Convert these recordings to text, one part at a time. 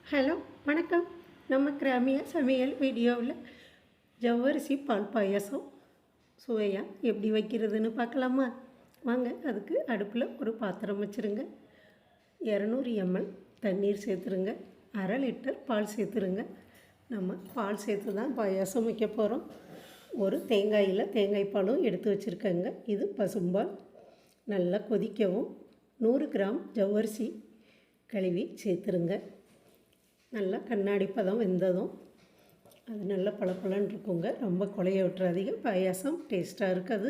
Hello வணக்கம். நம்ம கிராமிய சமையல் வீடியோவில் ஜவ்வரிசி பால் பாயாசம் சுவையாக எப்படி வைக்கிறதுன்னு பார்க்கலாமா? வாங்க. அதுக்கு அடுப்பில் ஒரு பாத்திரம் வச்சுருங்க. 200 ml தண்ணீர் சேர்த்துருங்க. அரை லிட்டர் பால் சேர்த்துருங்க. நம்ம பால் சேர்த்து தான் பாயாசம் வைக்க போகிறோம். ஒரு தேங்காயில் தேங்காய் பாலும் எடுத்து வச்சுருக்கேங்க. இது பசும்பால். நல்லா கொதிக்கவும் 100 கிராம் ஜவ்வரிசி கழுவி சேர்த்துருங்க. நல்லா கண்ணாடி பதம் வெந்ததும் அது நல்லா பளபளன்னு இருக்குங்க. ரொம்ப குழைய விட்டுறாதீங்க. பாயாசம் டேஸ்ட்டாக இருக்காது.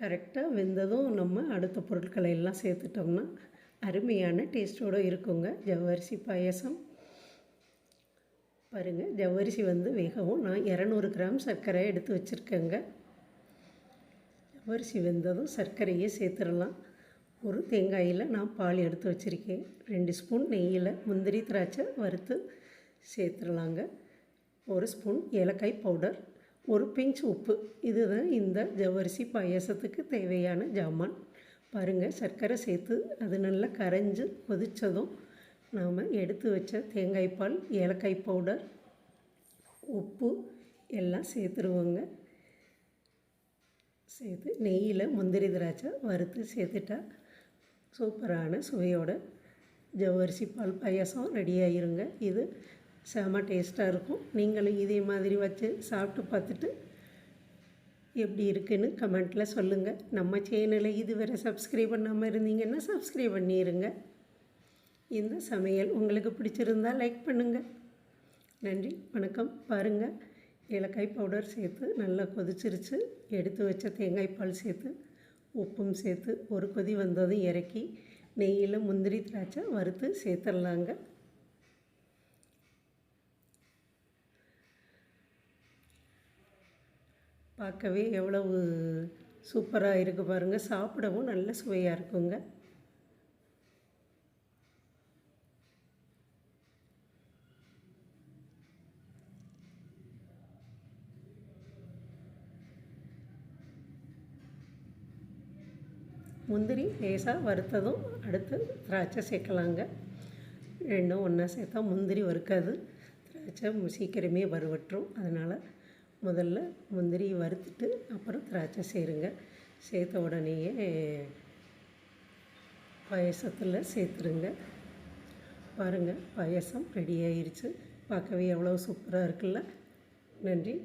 கரெக்டாக வெந்ததும் நம்ம அடுத்த பொருட்களை எல்லாம் சேர்த்துட்டோம்னா அருமையான டேஸ்ட்டோடு இருக்குங்க ஜவ்வரிசி பாயாசம். பாருங்கள், ஜவ்வரிசி வேகவும் நான் 200 கிராம் சர்க்கரை எடுத்து வச்சுருக்கேங்க. ஜவ்வரிசி வெந்ததும் சர்க்கரையே சேர்த்துடலாம். ஒரு தேங்காயில் நான் பால் எடுத்து வச்சுருக்கேன். 2 ஸ்பூன் நெய்யில் முந்திரி திராட்சை வறுத்து சேர்த்துடலாங்க. 1 ஸ்பூன் ஏலக்காய் பவுடர், ஒரு பிஞ்ச் உப்பு. இதுதான் இந்த ஜவ்வரிசி பாயாசத்துக்கு தேவையான ஜாமான். பாருங்கள், சர்க்கரை சேர்த்து அது நல்லா கரைஞ்சி கொதித்ததும் நாம் எடுத்து வச்ச தேங்காய் பால், ஏலக்காய் பவுடர், உப்பு எல்லாம் சேர்த்துருவோங்க. சேர்த்து நெய்யில் முந்திரி திராட்சை வறுத்து சேர்த்துட்டா சூப்பரான சுவையோட ஜவ்வரிசி பால் பாயாசம் ரெடி ஆகிருங்க. இது செம டேஸ்ட்டாக இருக்கும். நீங்களும் இதே மாதிரி வச்சு சாப்பிட்டு பார்த்துட்டு எப்படி இருக்குன்னு கமெண்ட்டில் சொல்லுங்கள். நம்ம சேனலை இதுவரை சப்ஸ்கிரைப் பண்ணாமல் இருந்தீங்கன்னா சப்ஸ்கிரைப் பண்ணிடுங்க. இந்த சமையல் உங்களுக்கு பிடிச்சிருந்தால் லைக் பண்ணுங்கள். நன்றி, வணக்கம். பாருங்கள், ஏலக்காய் பவுடர் சேர்த்து நல்லா கொதிச்சிருச்சு. எடுத்து வச்ச தேங்காய் பால் சேர்த்து உப்பும் சேர்த்து ஒரு கொதி வந்ததும் இறக்கி நெய்யில் முந்திரி திராட்சை வறுத்து சேர்த்துடலாங்க. பார்க்கவே எவ்வளவு சூப்பராக இருக்குது பாருங்கள். சாப்பிடவும் நல்ல சுவையாக இருக்குங்க. முந்திரி லேசாக வறுத்ததும் அடுத்து திராட்சை சேர்க்கலாங்க. ரெண்டும் ஒன்றா சேர்த்தா முந்திரி வறுக்காது, திராட்சை சீக்கிரமே வறுவற்றும். அதனால் முதல்ல முந்திரி வறுத்துட்டு அப்புறம் திராட்சை சேருங்க. சேர்த்த உடனேயே பாயசத்தில் சேர்த்துருங்க. பாருங்கள், பாயசம் ரெடி ஆயிடுச்சு. பார்க்கவே எவ்வளோ சூப்பராக இருக்குல்ல. நன்றி.